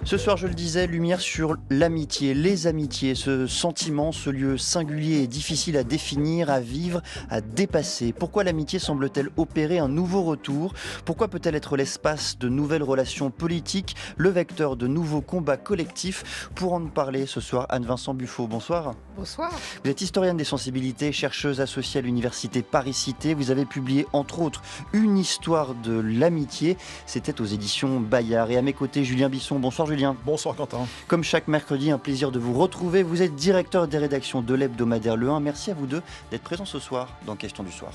Ce soir, je le disais, lumière sur l'amitié, les amitiés, ce sentiment, ce lieu singulier et difficile à définir, à vivre, à dépasser. Pourquoi l'amitié semble-t-elle opérer un nouveau retour? Pourquoi peut-elle être l'espace de nouvelles relations politiques, le vecteur de nouveaux combats collectifs? Pour en parler ce soir, Anne-Vincent Buffo, bonsoir. Bonsoir. Vous êtes historienne des sensibilités, chercheuse associée à l'université Paris-Cité. Vous avez publié, entre autres, une histoire de l'amitié. C'était aux éditions Bayard. Et à mes côtés, Julien Bisson. Bonsoir Julien. Bonsoir Quentin. Comme chaque mercredi, un plaisir de vous retrouver. Vous êtes directeur des rédactions de l'hebdomadaire Le 1. Merci à vous deux d'être présents ce soir dans Question du soir.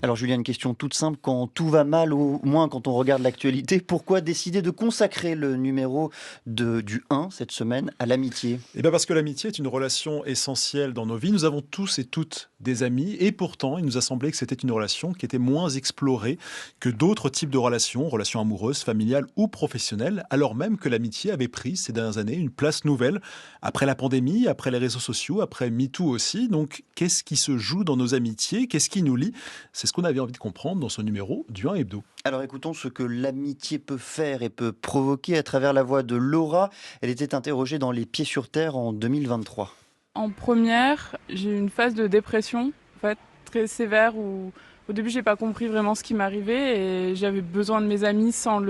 Alors Julien, une question toute simple. Quand tout va mal, au moins quand on regarde l'actualité, pourquoi décider de consacrer le numéro du 1 cette semaine à l'amitié? Eh bien parce que l'amitié est une relation essentielle dans nos vies. Nous avons tous et toutes des amis et pourtant il nous a semblé que c'était une relation qui était moins explorée que d'autres types de relations amoureuses, familiales ou professionnelles, alors même que l'amitié avait pris ces dernières années une place nouvelle après la pandémie, après les réseaux sociaux, après MeToo aussi. Donc qu'est-ce qui se joue dans nos amitiés? Qu'est-ce qui nous lie? C'est ce qu'on avait envie de comprendre dans ce numéro du 1 Hebdo. Alors écoutons ce que l'amitié peut faire et peut provoquer à travers la voix de Laura. Elle était interrogée dans Les Pieds sur Terre en 2023. En première, j'ai eu une phase de dépression, en fait, très sévère où au début j'ai pas compris vraiment ce qui m'arrivait et j'avais besoin de mes amis sans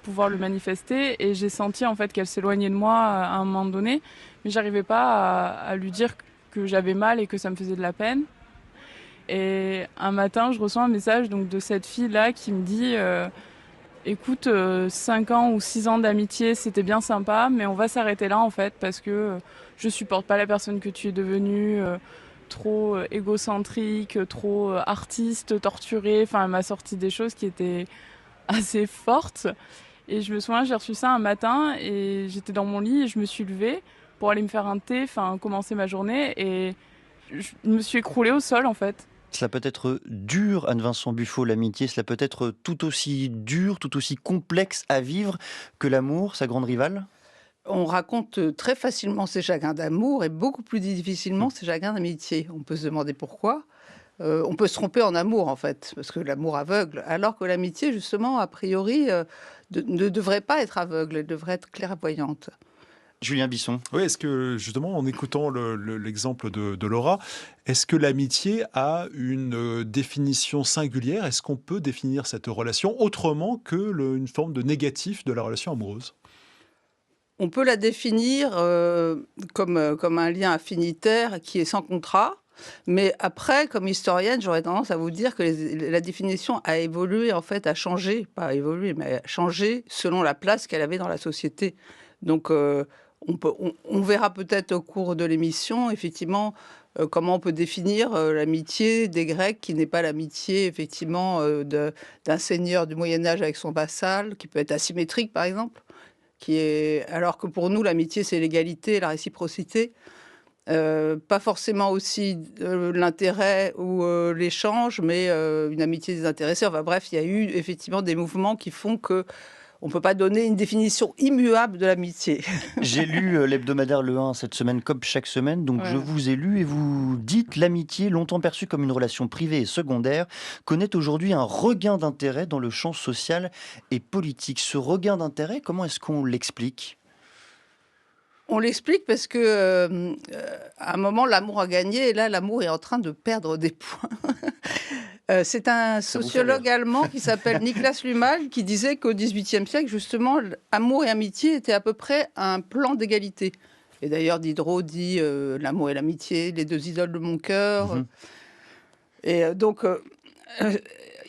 pouvoir le manifester et j'ai senti en fait qu'elle s'éloignait de moi à un moment donné, mais j'arrivais pas à lui dire que j'avais mal et que ça me faisait de la peine. Et un matin, je reçois un message donc, de cette fille-là qui me dit écoute, 5 ans ou 6 ans d'amitié, c'était bien sympa, mais on va s'arrêter là en fait parce que je supporte pas la personne que tu es devenue, trop égocentrique, trop artiste, torturée. Enfin, elle m'a sorti des choses qui étaient assez fortes. Et je me souviens, j'ai reçu ça un matin et j'étais dans mon lit et je me suis levée pour aller me faire un thé, enfin commencer ma journée et je me suis écroulée au sol en fait. Cela peut être dur, Anne-Vincent Buffo, l'amitié. Cela peut être tout aussi dur, tout aussi complexe à vivre que l'amour, sa grande rivale. On raconte très facilement ses chagrins d'amour et beaucoup plus difficilement ses chagrins d'amitié. On peut se demander pourquoi. On peut se tromper en amour, en fait, parce que l'amour aveugle, alors que l'amitié, justement, a priori, ne devrait pas être aveugle, elle devrait être clairvoyante. Julien Bisson. Oui, est-ce que justement, en écoutant l'exemple de Laura, est-ce que l'amitié a une définition singulière? Est-ce qu'on peut définir cette relation autrement que une forme de négatif de la relation amoureuse? On peut la définir comme un lien affinitaire qui est sans contrat. Mais après, comme historienne, j'aurais tendance à vous dire que la définition a évolué, en fait, a changé, pas évolué, mais a changé selon la place qu'elle avait dans la société. Donc, on verra peut-être au cours de l'émission, effectivement, comment on peut définir l'amitié des Grecs, qui n'est pas l'amitié, effectivement, d'un seigneur du Moyen-Âge avec son vassal, qui peut être asymétrique, par exemple, alors que pour nous, l'amitié, c'est l'égalité, la réciprocité. Pas forcément aussi l'intérêt ou l'échange, mais une amitié désintéressée. Enfin bref, il y a eu effectivement des mouvements qui font que on ne peut pas donner une définition immuable de l'amitié. J'ai lu l'hebdomadaire Le 1 cette semaine, comme chaque semaine, donc je vous ai lu et vous dites l'amitié, longtemps perçue comme une relation privée et secondaire, connaît aujourd'hui un regain d'intérêt dans le champ social et politique. Ce regain d'intérêt, comment est-ce qu'on l'explique ? On l'explique parce que à un moment, l'amour a gagné et là, l'amour est en train de perdre des points. C'est un sociologue allemand qui s'appelle Niklas Luhmann qui disait qu'au XVIIIe siècle, justement, amour et amitié étaient à peu près un plan d'égalité. Et d'ailleurs, Diderot dit l'amour et l'amitié, les deux idoles de mon cœur. Et donc,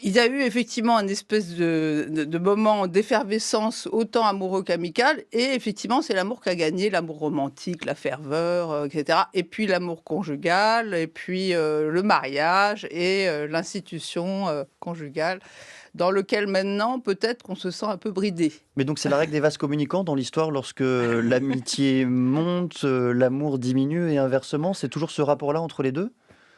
il y a eu effectivement une espèce de moment d'effervescence autant amoureux qu'amical. Et effectivement, c'est l'amour qui a gagné, l'amour romantique, la ferveur, etc. Et puis l'amour conjugal, et puis le mariage et l'institution conjugale, dans lequel maintenant, peut-être qu'on se sent un peu bridé. Mais donc c'est la règle des vases communicants dans l'histoire, lorsque l'amitié monte, l'amour diminue et inversement, c'est toujours ce rapport-là entre les deux ?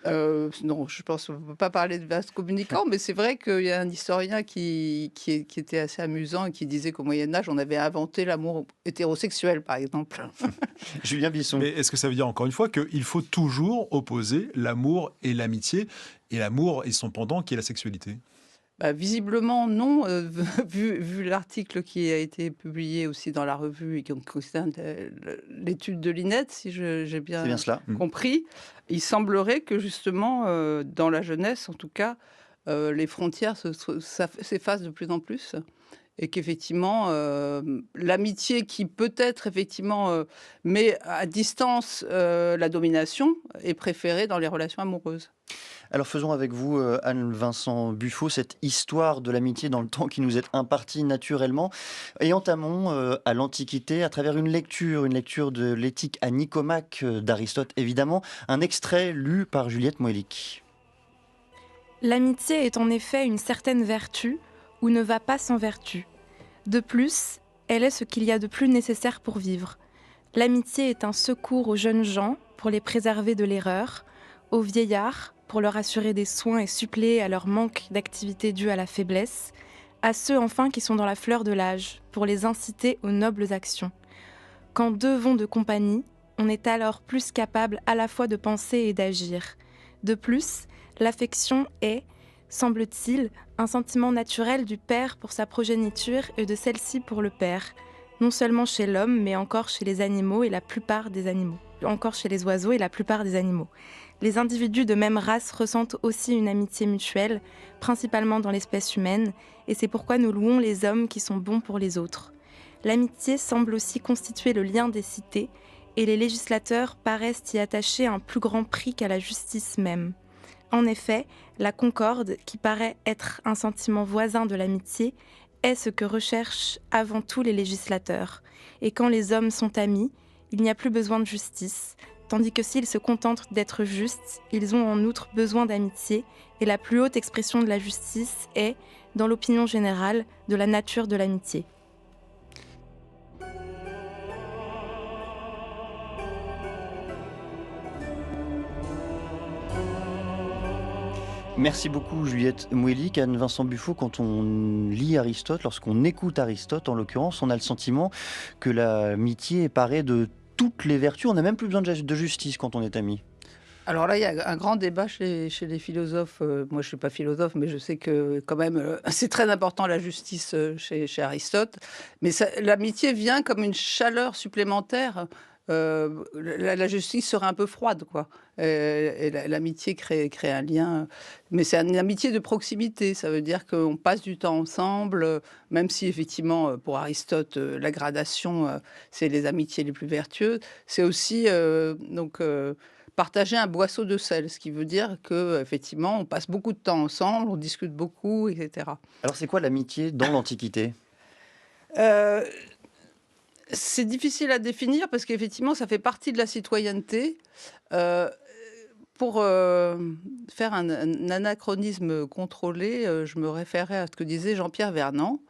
Non, je pense qu'on ne peut pas parler de vases communicants, mais c'est vrai qu'il y a un historien qui était assez amusant et qui disait qu'au Moyen-Âge, on avait inventé l'amour hétérosexuel, par exemple. Julien Bisson. Mais est-ce que ça veut dire encore une fois qu'il faut toujours opposer l'amour et l'amitié, et l'amour et son pendant qui est la sexualité? Bah, visiblement, non, vu l'article qui a été publié aussi dans la revue et qui concerne l'étude de l'INED, si j'ai C'est bien bien cela. compris, il semblerait que justement, dans la jeunesse, en tout cas, les frontières s'effacent de plus en plus et qu'effectivement, l'amitié qui peut-être effectivement met à distance la domination est préférée dans les relations amoureuses. Alors faisons avec vous, Anne-Vincent Buffo, cette histoire de l'amitié dans le temps qui nous est impartie naturellement. Et entamons à l'Antiquité à travers une lecture de l'éthique à Nicomaque d'Aristote, évidemment, un extrait lu par Juliette Moëllic. L'amitié est en effet une certaine vertu ou ne va pas sans vertu. De plus, elle est ce qu'il y a de plus nécessaire pour vivre. L'amitié est un secours aux jeunes gens pour les préserver de l'erreur, aux vieillards pour leur assurer des soins et suppléer à leur manque d'activité due à la faiblesse, à ceux enfin qui sont dans la fleur de l'âge pour les inciter aux nobles actions. Quand deux vont de compagnie, on est alors plus capable à la fois de penser et d'agir. De plus, l'affection est, semble-t-il, un sentiment naturel du père pour sa progéniture et de celle-ci pour le père, non seulement chez l'homme, mais encore chez les animaux et la plupart des animaux. Encore chez les oiseaux et la plupart des animaux. Les individus de même race ressentent aussi une amitié mutuelle, principalement dans l'espèce humaine, et c'est pourquoi nous louons les hommes qui sont bons pour les autres. L'amitié semble aussi constituer le lien des cités, et les législateurs paraissent y attacher un plus grand prix qu'à la justice même. En effet, la concorde, qui paraît être un sentiment voisin de l'amitié, est ce que recherchent avant tout les législateurs. Et quand les hommes sont amis, il n'y a plus besoin de justice, tandis que s'ils se contentent d'être justes, ils ont en outre besoin d'amitié, et la plus haute expression de la justice est, dans l'opinion générale, de la nature de l'amitié. Merci beaucoup Juliette Moëllic, Anne-Vincent Buffo. Quand on lit Aristote, lorsqu'on écoute Aristote en l'occurrence, on a le sentiment que l'amitié est parée de toutes les vertus. On n'a même plus besoin de justice quand on est ami. Alors là, il y a un grand débat chez les philosophes. Moi, je ne suis pas philosophe, mais je sais que quand même, c'est très important la justice chez Aristote. Mais l'amitié vient comme une chaleur supplémentaire. La justice serait un peu froide, quoi. Et l'amitié crée un lien. Mais c'est une amitié de proximité. Ça veut dire qu'on passe du temps ensemble, même si effectivement, pour Aristote, la gradation, c'est les amitiés les plus vertueuses. C'est aussi partager un boisseau de sel, ce qui veut dire que effectivement, on passe beaucoup de temps ensemble, on discute beaucoup, etc. Alors c'est quoi l'amitié dans l'Antiquité ? C'est difficile à définir parce qu'effectivement, ça fait partie de la citoyenneté. Pour faire un anachronisme contrôlé, je me référais à ce que disait Jean-Pierre Vernant,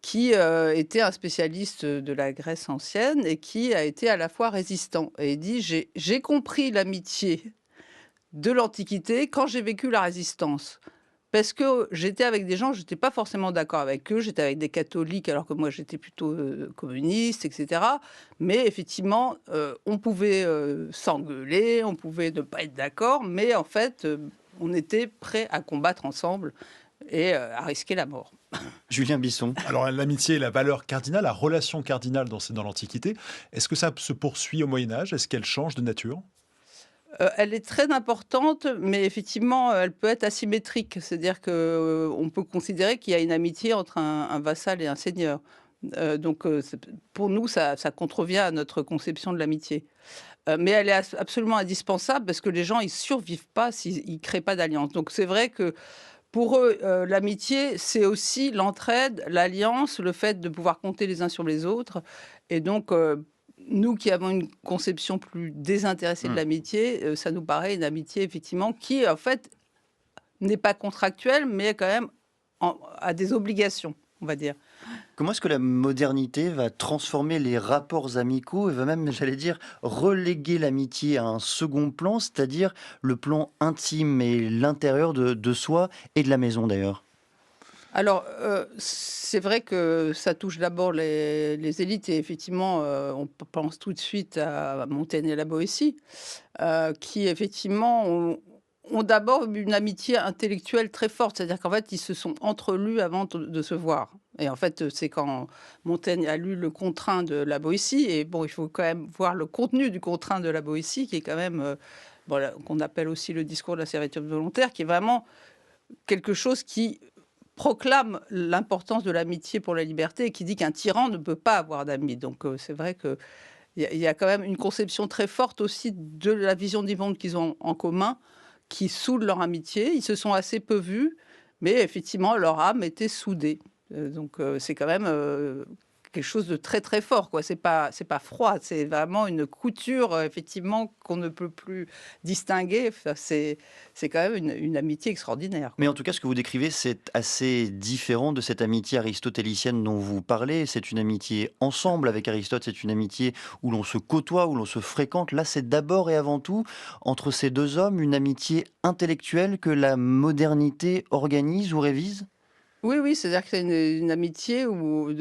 qui était un spécialiste de la Grèce ancienne et qui a été à la fois résistant. Et il dit « J'ai compris l'amitié de l'Antiquité quand j'ai vécu la résistance ». Parce que j'étais avec des gens, je n'étais pas forcément d'accord avec eux, j'étais avec des catholiques alors que moi j'étais plutôt communiste, etc. Mais effectivement, on pouvait s'engueuler, on pouvait ne pas être d'accord, mais en fait, on était prêts à combattre ensemble et à risquer la mort. Julien Bisson. Alors l'amitié est la valeur cardinale, la relation cardinale dans l'Antiquité. Est-ce que ça se poursuit au Moyen-Âge? Est-ce qu'elle change de nature? Elle est très importante, mais effectivement, elle peut être asymétrique. C'est-à-dire qu'on peut considérer qu'il y a une amitié entre un vassal et un seigneur. Donc, pour nous, ça contrevient à notre conception de l'amitié. Mais elle est absolument indispensable parce que les gens, ils ne survivent pas s'ils ne créent pas d'alliance. Donc, c'est vrai que pour eux, l'amitié, c'est aussi l'entraide, l'alliance, le fait de pouvoir compter les uns sur les autres. Et donc, nous qui avons une conception plus désintéressée de l'amitié, ça nous paraît une amitié, effectivement, qui, en fait, n'est pas contractuelle, mais quand même a des obligations. on va dire. Comment est-ce que la modernité va transformer les rapports amicaux et va même, j'allais dire, reléguer l'amitié à un second plan, c'est-à-dire le plan intime et l'intérieur de soi et de la maison d'ailleurs? Alors, c'est vrai que ça touche d'abord les élites et effectivement, on pense tout de suite à Montaigne et la Boétie, qui effectivement ont d'abord une amitié intellectuelle très forte. C'est-à-dire qu'en fait, ils se sont entrelus avant de se voir. Et en fait, c'est quand Montaigne a lu le Contraint de la Boétie, et bon, il faut quand même voir le contenu du Contraint de la Boétie, qui est quand même, voilà, qu'on appelle aussi le discours de la servitude volontaire, qui est vraiment quelque chose qui proclame l'importance de l'amitié pour la liberté et qui dit qu'un tyran ne peut pas avoir d'amis. Donc c'est vrai qu'il y a quand même une conception très forte aussi de la vision du monde qu'ils ont en commun, qui soude leur amitié. Ils se sont assez peu vus, mais effectivement, leur âme était soudée. Donc c'est quand même quelque chose de très très fort, quoi. C'est pas froid, c'est vraiment une couture effectivement qu'on ne peut plus distinguer. Enfin, c'est quand même une amitié extraordinaire, Mais quoi. en tout cas, ce que vous décrivez, c'est assez différent de cette amitié aristotélicienne dont vous parlez. C'est une amitié ensemble avec Aristote, c'est une amitié où l'on se côtoie, où l'on se fréquente. Là, c'est d'abord et avant tout, entre ces deux hommes, une amitié intellectuelle que la modernité organise ou révise? Oui, oui, c'est-à-dire que c'est une amitié où, où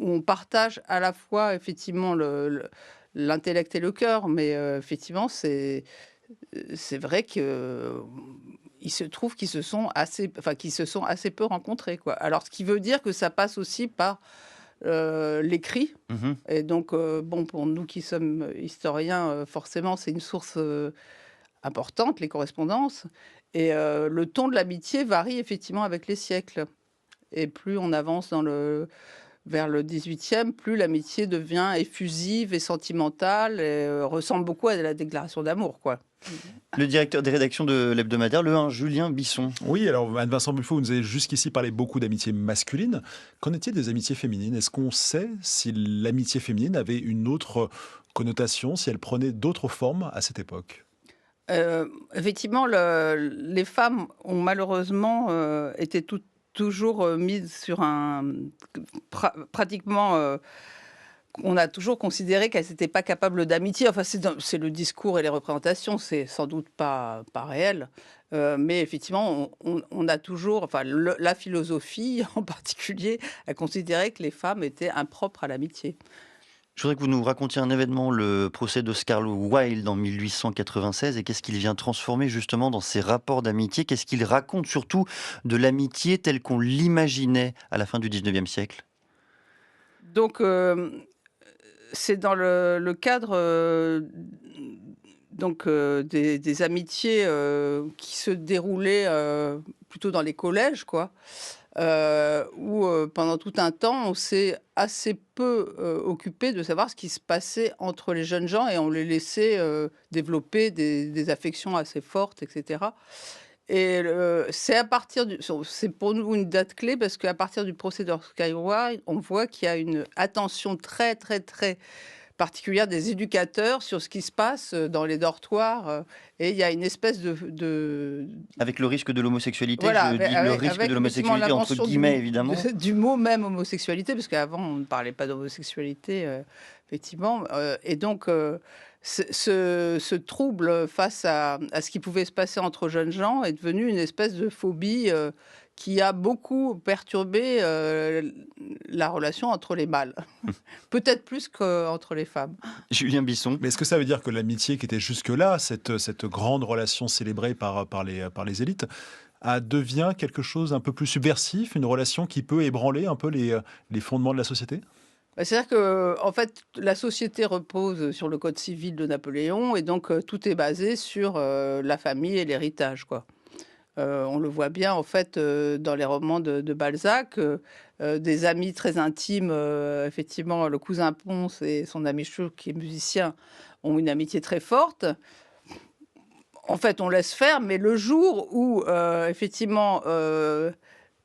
on partage à la fois effectivement l'intellect et le cœur, mais effectivement, c'est vrai que il se trouve qu'ils se sont assez, enfin, qu'ils se sont assez peu rencontrés, quoi. Alors, ce qui veut dire que ça passe aussi par l'écrit. Mhm. Et donc, bon, pour nous qui sommes historiens, forcément, c'est une source importante, les correspondances. Et le ton de l'amitié varie effectivement avec les siècles. Et plus on avance vers le 18e, plus l'amitié devient effusive et sentimentale et ressemble beaucoup à la déclaration d'amour, quoi. Le directeur des rédactions de l'hebdomadaire, le 1, Julien Bisson. Oui, alors Anne-Vincent Buffo, vous nous avez jusqu'ici parlé beaucoup d'amitié masculine. Qu'en est-il des amitiés féminines? Est-ce qu'on sait si l'amitié féminine avait une autre connotation, si elle prenait d'autres formes à cette époque? Effectivement, les femmes ont malheureusement été toujours mises sur pratiquement. On a toujours considéré qu'elles n'étaient pas capables d'amitié. Enfin, c'est le discours et les représentations, c'est sans doute pas réel. Mais effectivement, on a toujours, enfin, la philosophie en particulier, a considéré que les femmes étaient impropres à l'amitié. Je voudrais que vous nous racontiez un événement, le procès d'Oscar Wilde en 1896, et qu'est-ce qu'il vient transformer justement dans ses rapports d'amitié? Qu'est-ce qu'il raconte surtout de l'amitié telle qu'on l'imaginait à la fin du 19e siècle? Donc, c'est dans le cadre donc, des amitiés qui se déroulaient plutôt dans les collèges, quoi. Où pendant tout un temps, on s'est assez peu occupé de savoir ce qui se passait entre les jeunes gens et on les laissait développer des affections assez fortes, etc. Et c'est c'est pour nous une date clé parce qu'à partir du procès d'Oscar Wilde, on voit qu'il y a une attention très, très, très particulière des éducateurs sur ce qui se passe dans les dortoirs. Et il y a une espèce Avec le risque de l'homosexualité, voilà, je dis le risque avec de effectivement l'homosexualité entre l'invention guillemets évidemment. du mot même homosexualité, parce qu'avant on ne parlait pas d'homosexualité, effectivement. Et donc ce trouble face à ce qui pouvait se passer entre jeunes gens est devenu une espèce de phobie qui a beaucoup perturbé la relation entre les mâles. Peut-être plus qu'entre les femmes. Julien Bisson. Mais est-ce que ça veut dire que l'amitié qui était jusque-là, cette grande relation célébrée par les élites, devient quelque chose un peu plus subversif, une relation qui peut ébranler un peu les fondements de la société? C'est-à-dire que, en fait, la société repose sur le code civil de Napoléon et donc tout est basé sur la famille et l'héritage, quoi. On le voit bien, en fait, dans les romans de Balzac, des amis très intimes, effectivement, le cousin Pons et son ami Chou, qui est musicien, ont une amitié très forte. En fait, on laisse faire, mais le jour où, effectivement,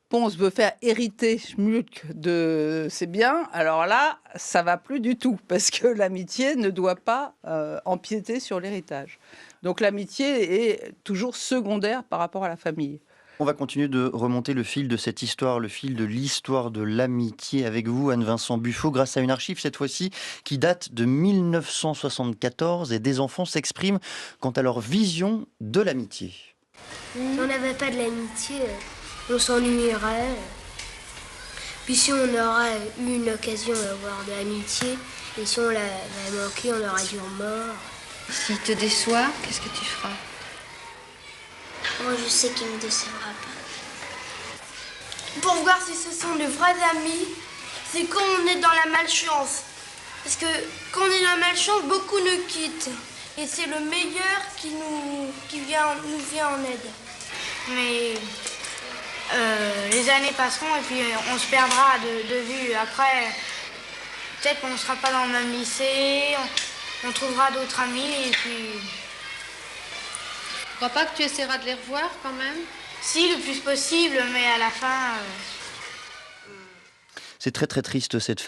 Pons veut faire hériter Schmuck de ses biens, alors là, ça va plus du tout, parce que l'amitié ne doit pas empiéter sur l'héritage. Donc l'amitié est toujours secondaire par rapport à la famille. On va continuer de remonter le fil de cette histoire, le fil de l'histoire de l'amitié avec vous, Anne-Vincent Buffo, grâce à une archive cette fois-ci qui date de 1974 et des enfants s'expriment quant à leur vision de l'amitié. Si on n'avait pas de l'amitié, on s'ennuierait. Puis si on aurait eu une occasion d'avoir de l'amitié, et si on l'avait manqué, on aurait dû en mort. S'il te déçoit, qu'est-ce que tu feras? Moi, je sais qu'il ne me décevra pas. Pour voir si ce sont de vrais amis, c'est quand on est dans la malchance. Parce que quand on est dans la malchance, beaucoup nous quittent. Et c'est le meilleur qui nous vient en aide. Mais les années passeront et puis on se perdra de vue. Après, peut-être qu'on ne sera pas dans le même lycée, on trouvera d'autres amis et puis... Tu crois pas que tu essaieras de les revoir quand même? Si, le plus possible, mais à la fin... C'est très très triste cette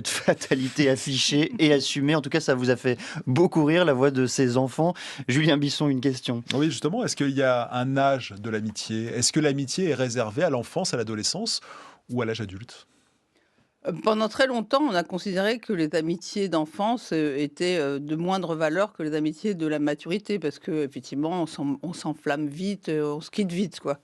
fatalité affichée et assumée. En tout cas, ça vous a fait beaucoup rire, la voix de ces enfants. Julien Bisson, une question. Oui, justement, est-ce qu'il y a un âge de l'amitié? Est-ce que l'amitié est réservée à l'enfance, à l'adolescence ou à l'âge adulte? Pendant très longtemps, on a considéré que les amitiés d'enfance étaient de moindre valeur que les amitiés de la maturité, parce qu'effectivement, on s'enflamme vite, on se quitte vite, quoi.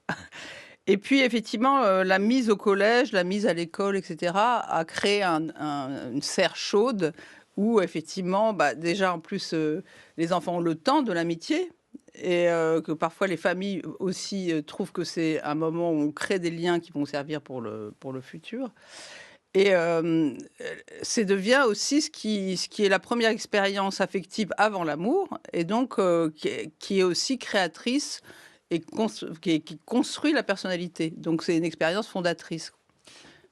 Et puis, effectivement, la mise au collège, la mise à l'école, etc., a créé une serre chaude où, effectivement, déjà, en plus, les enfants ont le temps de l'amitié et que parfois les familles aussi trouvent que c'est un moment où on crée des liens qui vont servir pour le futur. Et c'est devient aussi ce qui est la première expérience affective avant l'amour, et donc qui est aussi créatrice et qui construit la personnalité. Donc c'est une expérience fondatrice.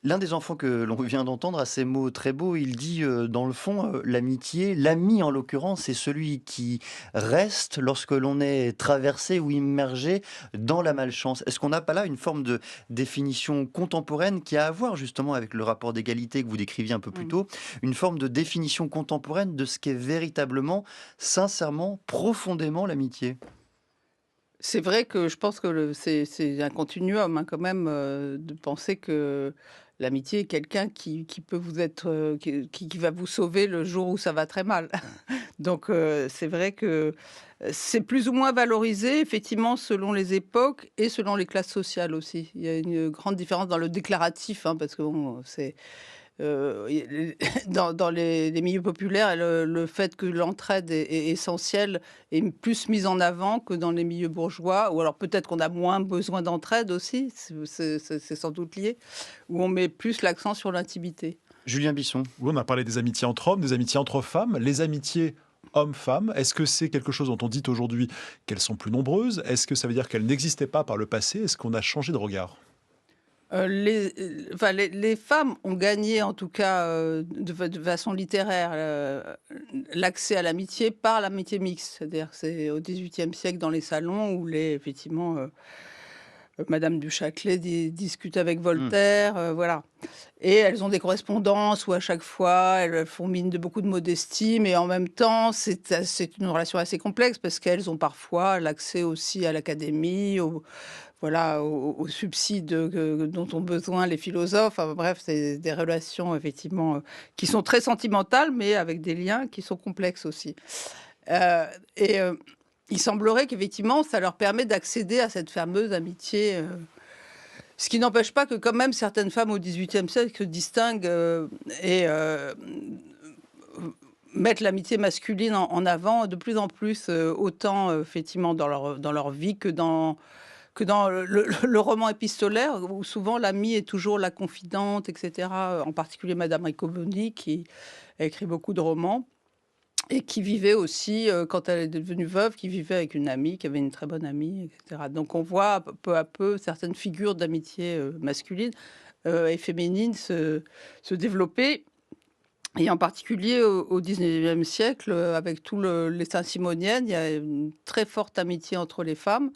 L'un des enfants que l'on vient d'entendre a ces mots très beaux. Il dit, dans le fond, l'amitié, l'ami en l'occurrence, c'est celui qui reste lorsque l'on est traversé ou immergé dans la malchance. Est-ce qu'on n'a pas là une forme de définition contemporaine qui a à voir justement avec le rapport d'égalité que vous décriviez un peu plus tôt, une forme de définition contemporaine de ce qu'est véritablement, sincèrement, profondément l'amitié? C'est vrai que je pense que c'est un continuum quand même, de penser que l'amitié est quelqu'un qui peut vous être, qui va vous sauver le jour où ça va très mal. Donc c'est vrai que c'est plus ou moins valorisé effectivement selon les époques et selon les classes sociales aussi. Il y a une grande différence dans le déclaratif, hein, parce que bon, c'est... dans les milieux populaires, le fait que l'entraide est essentielle est plus mise en avant que dans les milieux bourgeois, ou alors peut-être qu'on a moins besoin d'entraide aussi, c'est sans doute lié, où on met plus l'accent sur l'intimité. Julien Bisson. Oui, on a parlé des amitiés entre hommes, des amitiés entre femmes, les amitiés hommes-femmes. Est-ce que c'est quelque chose dont on dit aujourd'hui qu'elles sont plus nombreuses? Est-ce que ça veut dire qu'elles n'existaient pas par le passé? Est-ce qu'on a changé de regard? Les femmes ont gagné, en tout cas de façon littéraire, l'accès à l'amitié par l'amitié mixte. C'est-à-dire que c'est au XVIIIe siècle dans les salons où effectivement, Madame du Châtelet discute avec Voltaire, voilà. Et elles ont des correspondances où à chaque fois elles font mine de beaucoup de modestie, mais en même temps c'est une relation assez complexe parce qu'elles ont parfois l'accès aussi à l'académie, aux subsides dont ont besoin les philosophes. Enfin, bref, c'est des relations effectivement qui sont très sentimentales, mais avec des liens qui sont complexes aussi. Il semblerait qu'effectivement, ça leur permet d'accéder à cette fameuse amitié. Ce qui n'empêche pas que quand même certaines femmes au XVIIIe siècle se distinguent et mettent l'amitié masculine en avant de plus en plus, autant effectivement dans leur vie que dans le roman épistolaire, où souvent l'amie est toujours la confidente, etc. En particulier Madame Riccoboni, qui a écrit beaucoup de romans, et qui vivait aussi, quand elle est devenue veuve, qui vivait avec une amie, qui avait une très bonne amie, etc. Donc on voit peu à peu certaines figures d'amitié masculine et féminine se développer. Et en particulier au XIXe siècle, avec tout les saint-simoniennes, il y a une très forte amitié entre les femmes,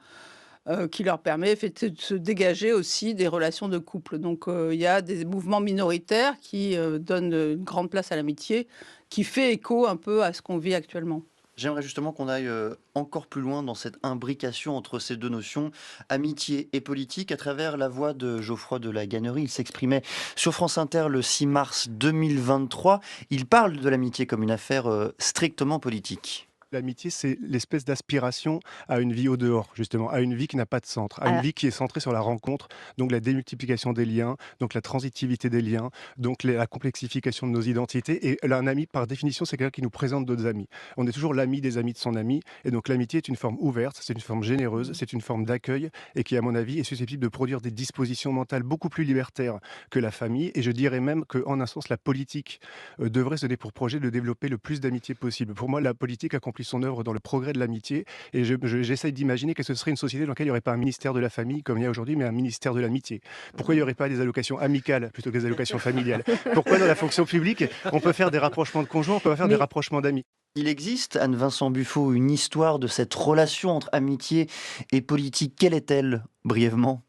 qui leur permet de se dégager aussi des relations de couple. Donc il y a des mouvements minoritaires qui donnent une grande place à l'amitié, qui fait écho un peu à ce qu'on vit actuellement. J'aimerais justement qu'on aille encore plus loin dans cette imbrication entre ces deux notions, amitié et politique, à travers la voix de Geoffroy de la Gannerie. Il s'exprimait sur France Inter le 6 mars 2023. Il parle de l'amitié comme une affaire strictement politique. L'amitié, c'est l'espèce d'aspiration à une vie au dehors, justement, à une vie qui n'a pas de centre, à une vie qui est centrée sur la rencontre, donc la démultiplication des liens, donc la transitivité des liens, donc la complexification de nos identités. Et là, un ami, par définition, c'est quelqu'un qui nous présente d'autres amis. On est toujours l'ami des amis de son ami, et donc l'amitié est une forme ouverte, c'est une forme généreuse, c'est une forme d'accueil, et qui, à mon avis, est susceptible de produire des dispositions mentales beaucoup plus libertaires que la famille. Et je dirais même qu'en un sens, la politique devrait se donner pour projet de développer le plus d'amitié possible. Pour moi, la politique accomplit son œuvre dans le progrès de l'amitié, et j'essaye d'imaginer que ce serait une société dans laquelle il n'y aurait pas un ministère de la famille comme il y a aujourd'hui, mais un ministère de l'amitié. Pourquoi il n'y aurait pas des allocations amicales plutôt que des allocations familiales? Pourquoi dans la fonction publique, on peut faire des rapprochements de conjoints, on peut faire des rapprochements d'amis? Il existe, Anne-Vincent Buffo, une histoire de cette relation entre amitié et politique. Quelle est-elle, brièvement?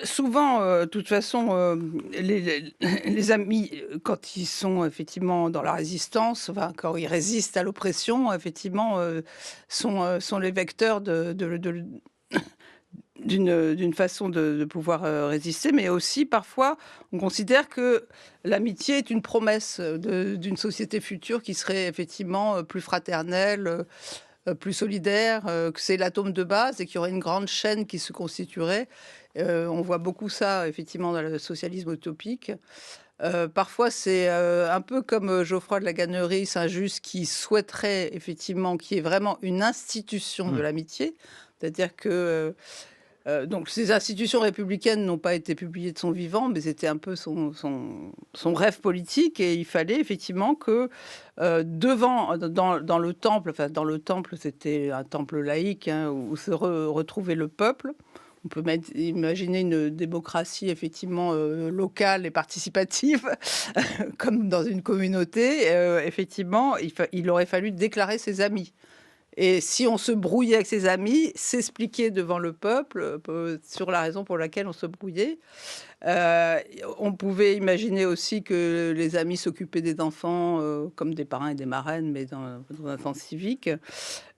Souvent, de toute façon, les amis, quand ils sont effectivement dans la résistance, enfin, quand ils résistent à l'oppression, effectivement, sont les vecteurs d'une façon de pouvoir résister, mais aussi parfois on considère que l'amitié est une promesse d'une société future qui serait effectivement plus fraternelle, plus solidaire, que c'est l'atome de base et qu'il y aurait une grande chaîne qui se constituerait. On voit beaucoup ça effectivement dans le socialisme utopique. Parfois, c'est un peu comme Geoffroy de la Gannerie, Saint-Just, qui souhaiterait effectivement qu'il y ait vraiment une institution de l'amitié. C'est-à-dire que donc ces institutions républicaines n'ont pas été publiées de son vivant, mais c'était un peu son rêve politique. Et il fallait effectivement que dans le temple, enfin dans le temple, c'était un temple laïque hein, où se retrouvait le peuple. On peut imaginer une démocratie effectivement locale et participative, comme dans une communauté. Effectivement, il aurait fallu déclarer ses amis. Et si on se brouillait avec ses amis, s'expliquer devant le peuple sur la raison pour laquelle on se brouillait. On pouvait imaginer aussi que les amis s'occupaient des enfants comme des parrains et des marraines, mais dans un sens civique.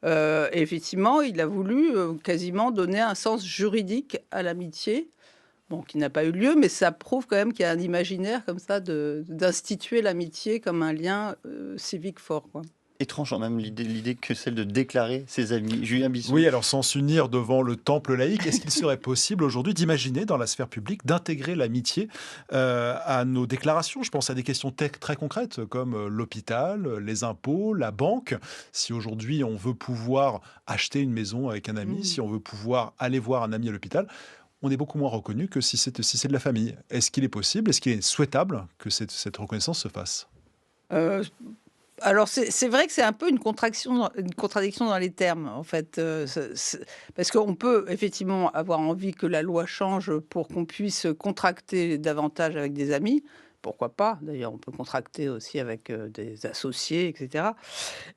Et effectivement, il a voulu quasiment donner un sens juridique à l'amitié, bon, qui n'a pas eu lieu, mais ça prouve quand même qu'il y a un imaginaire comme ça d'instituer l'amitié comme un lien civique fort, quoi. Étrange, même l'idée que celle de déclarer ses amis. Julien Bisson. Oui, alors sans s'unir devant le temple laïque, est-ce qu'il serait possible aujourd'hui d'imaginer dans la sphère publique d'intégrer l'amitié à nos déclarations? Je pense à des questions très concrètes comme l'hôpital, les impôts, la banque. Si aujourd'hui on veut pouvoir acheter une maison avec un ami, si on veut pouvoir aller voir un ami à l'hôpital, on est beaucoup moins reconnu que si c'est de la famille. Est-ce qu'il est possible, est-ce qu'il est souhaitable que cette reconnaissance se fasse? Alors, c'est vrai que c'est un peu une contradiction dans les termes, en fait. Parce qu'on peut effectivement avoir envie que la loi change pour qu'on puisse contracter davantage avec des amis. Pourquoi pas? D'ailleurs, on peut contracter aussi avec des associés, etc.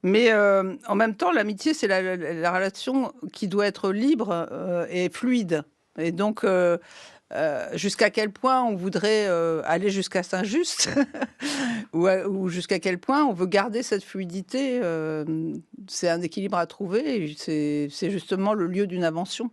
Mais en même temps, l'amitié, c'est la relation qui doit être libre et fluide. Et donc... jusqu'à quel point on voudrait aller jusqu'à Saint-Just ou jusqu'à quel point on veut garder cette fluidité, c'est un équilibre à trouver et c'est justement le lieu d'une invention.